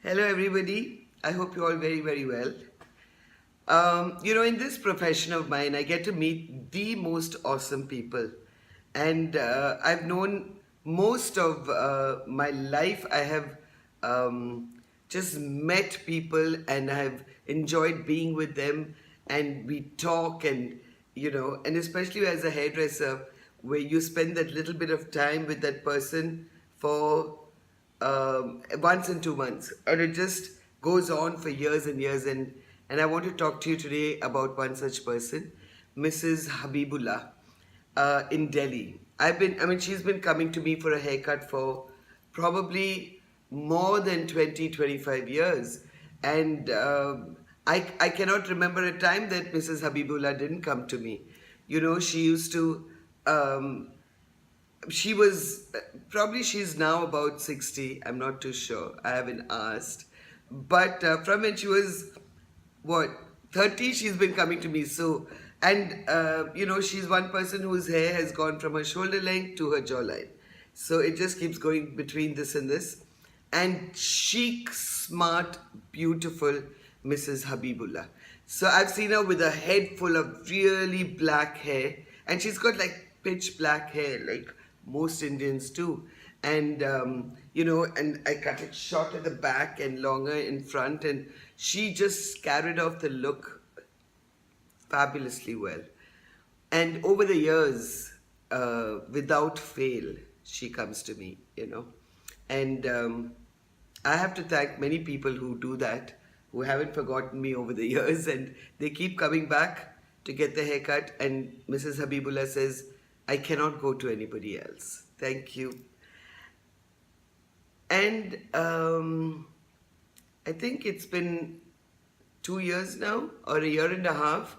Hello, everybody. I hope you're all very, very well. In this profession of mine, I get to meet the most awesome people. And I've known most of my life, I have just met people and I've enjoyed being with them. And we talk, and especially as a hairdresser, where you spend that little bit of time with that person for once in 2 months, and it just goes on for years and years. And I want to talk to you today about one such person, Mrs. Habibullah, in Delhi. She's been coming to me for a haircut for probably more than 20, 25 years, and I cannot remember a time that Mrs. Habibullah didn't come to me. She used to. She was probably she's now about 60. I'm not too sure. I haven't asked. But from when she was what 30, she's been coming to me. So, and she's one person whose hair has gone from her shoulder length to her jawline. So it just keeps going between this and this. And chic, smart, beautiful Mrs. Habibullah. So I've seen her with a head full of really black hair, and she's got like pitch black hair, like most Indians do. And I cut it short at the back and longer in front, and she just carried off the look fabulously well. And over the years, without fail, she comes to me. And I have to thank many people who do that, who haven't forgotten me over the years, and they keep coming back to get the haircut. And Mrs. Habibullah says, I cannot go to anybody else. Thank you. And I think it's been 2 years now, or a year and a half.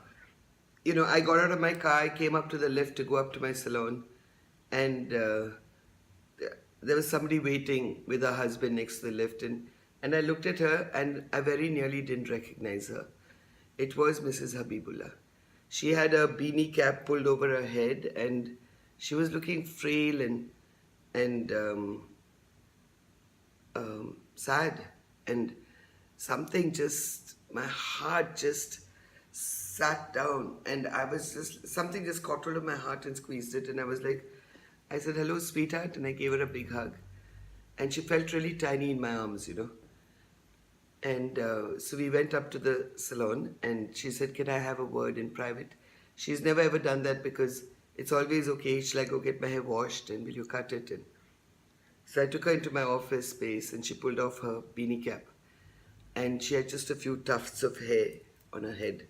I got out of my car, I came up to the lift to go up to my salon, and there was somebody waiting with her husband next to the lift, and I looked at her and I very nearly didn't recognize her. It was Mrs. Habibullah. She had a beanie cap pulled over her head, and she was looking frail and sad, and my heart just sat down, and something just caught hold of my heart and squeezed it, and I said, hello, sweetheart, and I gave her a big hug, and she felt really tiny in my arms. And so we went up to the salon, and she said, can I have a word in private? She's never ever done that because it's always okay. She's like, go get my hair washed, and will you cut it? And so I took her into my office space, and she pulled off her beanie cap, and she had just a few tufts of hair on her head.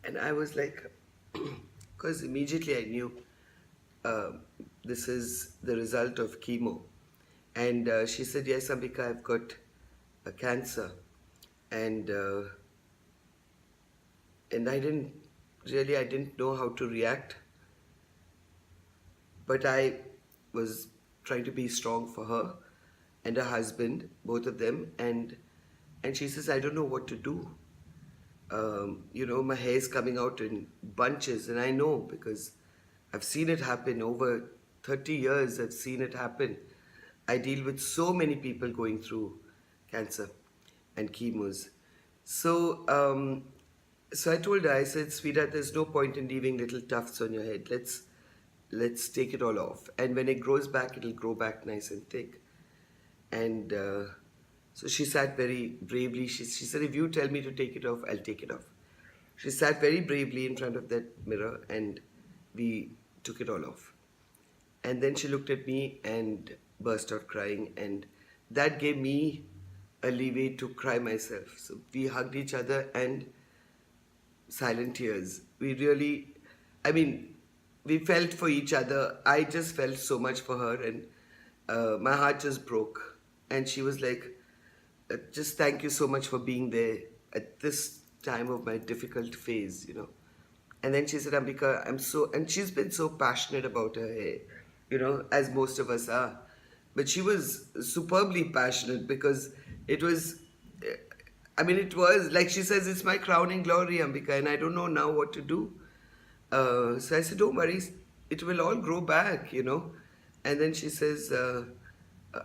And I was like, because immediately I knew this is the result of chemo. And she said, yes, Ambika, I've got a cancer. And I didn't know how to react. But I was trying to be strong for her and her husband, both of them. And she says, I don't know what to do. My hair is coming out in bunches, and I know because I've seen it happen over 30 years. I've seen it happen. I deal with so many people going through cancer and chemos. So I told her, I said, sweetheart, there's no point in leaving little tufts on your head. Let's take it all off. And when it grows back, it'll grow back nice and thick. And so she sat very bravely. She said, if you tell me to take it off, I'll take it off. She sat very bravely in front of that mirror, and we took it all off. And then she looked at me and burst out crying, and that gave me a leeway to cry myself. So we hugged each other, and silent tears. We felt for each other. I just felt so much for her, and my heart just broke. And she was like, just thank you so much for being there at this time of my difficult phase. And then she said, Ambika, and she's been so passionate about her hair, as most of us are. But she was superbly passionate because it was like she says, it's my crowning glory, Ambika, and I don't know now what to do. So I said, don't worry, it will all grow back. And then she says,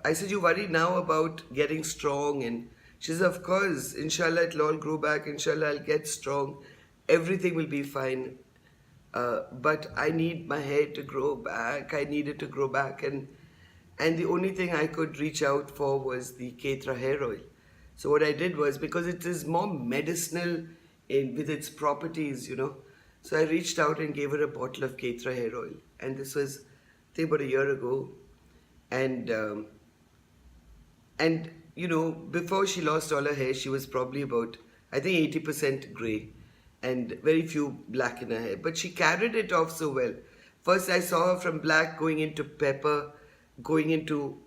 I said, you worry now about getting strong, and She says, of course, inshallah, it'll all grow back. Inshallah, I'll get strong. Everything will be fine. But I need my hair to grow back. I need it to grow back. And the only thing I could reach out for was the Kaytra hair oil. So what I did was, because it is more medicinal with its properties, So I reached out and gave her a bottle of Kaytra hair oil. And this was, I think, about a year ago. And before she lost all her hair, she was probably about, I think, 80% grey and very few black in her hair. But she carried it off so well. First, I saw her from black going into pepper, going into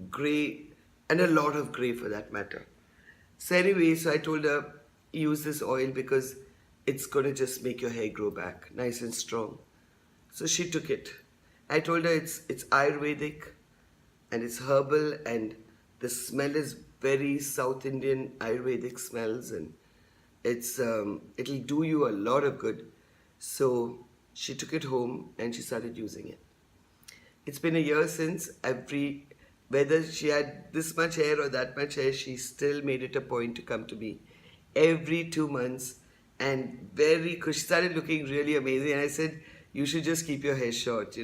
grey, and a lot of grey for that matter. So anyway, so I told her, use this oil because it's going to just make your hair grow back nice and strong. So she took it. I told her it's Ayurvedic and it's herbal, and the smell is very South Indian Ayurvedic smells, and it'll do you a lot of good. So she took it home and she started using it. It's been a year since. Whether she had this much hair or that much hair, she still made it a point to come to me every 2 months, and she started looking really amazing. And I said, you should just keep your hair short,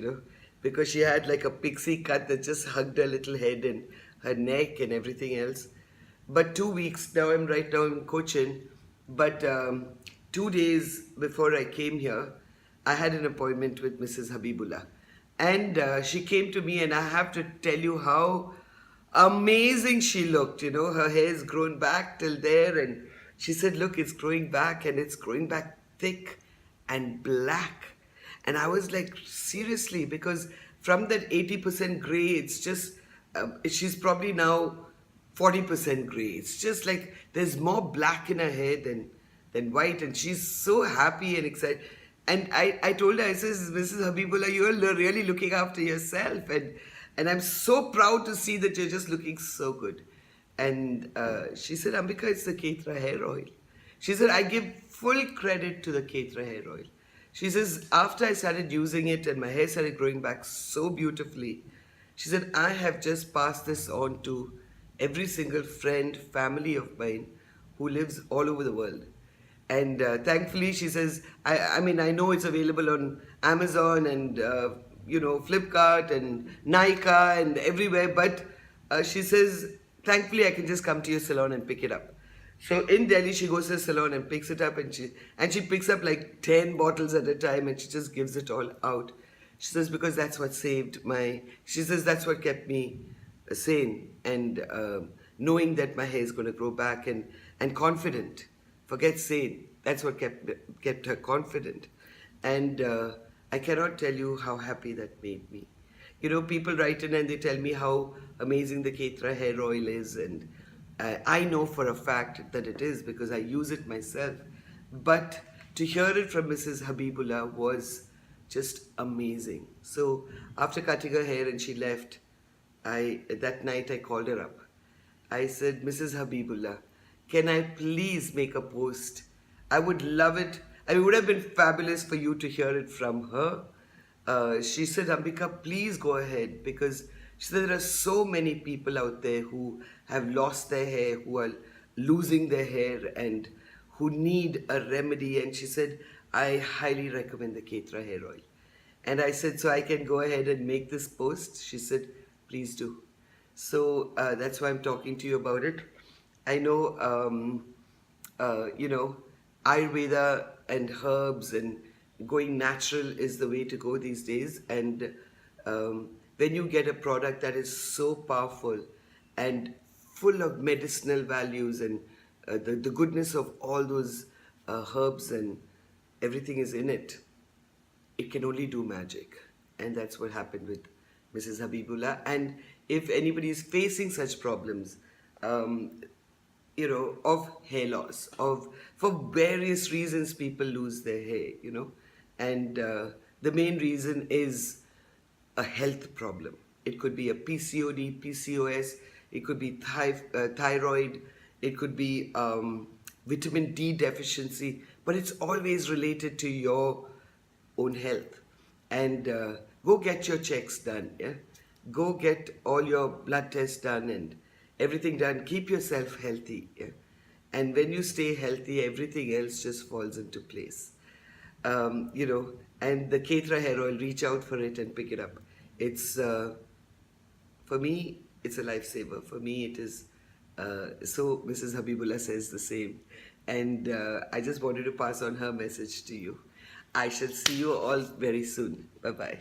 because she had like a pixie cut that just hugged her little head and her neck and everything else. But 2 weeks now, I'm in Cochin, but 2 days before I came here, I had an appointment with Mrs Habibullah. And she came to me, and I have to tell you how amazing she looked. Her hair's grown back till there, and she said, look, it's growing back, and it's growing back thick and black. And I was like, seriously, because from that 80% grey, it's just, she's probably now 40% grey. It's just like there's more black in her hair than white, and she's so happy and excited. And I told her, I says, Mrs. Habibullah, you're really looking after yourself. And I'm so proud to see that you're just looking so good. And she said, Ambika, it's the Kaytra hair oil. She said, I give full credit to the Kaytra hair oil. She says, after I started using it and my hair started growing back so beautifully, she said, I have just passed this on to every single friend, family of mine who lives all over the world. And thankfully, she says, I know it's available on Amazon and, Flipkart and Nykaa and everywhere. But she says, thankfully, I can just come to your salon and pick it up. So in Delhi, she goes to the salon and picks it up, and she picks up like 10 bottles at a time, and she just gives it all out. She says, because that's what she says, that's what kept me sane, and knowing that my hair is going to grow back and confident. Forget sane. That's what kept her confident. And I cannot tell you how happy that made me. People write in and they tell me how amazing the Kaytra hair oil is, and I know for a fact that it is because I use it myself. But to hear it from Mrs. Habibullah was just amazing. So after cutting her hair and she left, that night I called her up. I said, Mrs. Habibullah, can I please make a post? I would love it. It would have been fabulous for you to hear it from her. She said, Ambika, please go ahead, because she said there are so many people out there who have lost their hair, who are losing their hair, and who need a remedy. And she said, I highly recommend the Kaytra hair oil. And I said, so I can go ahead and make this post? She said, please do. So that's why I'm talking to you about it. I know, Ayurveda and herbs and going natural is the way to go these days. And when you get a product that is so powerful and full of medicinal values and the goodness of all those herbs and everything is in it, it can only do magic. And that's what happened with Mrs. Habibullah. And if anybody is facing such problems, of hair loss, for various reasons people lose their hair, and the main reason is a health problem. It could be a PCOD, PCOS, it could be thyroid, it could be vitamin D deficiency, but it's always related to your own health. And go get your checks done, yeah? Go get all your blood tests done, and everything done. Keep yourself healthy. Yeah? And when you stay healthy, everything else just falls into place. You know, and the Kaytra Hero, I'll reach out for it and pick it up. It's for me, it's a lifesaver. For me, it is. So Mrs. Habibullah says the same, and I just wanted to pass on her message to you. I shall see you all very soon. Bye bye.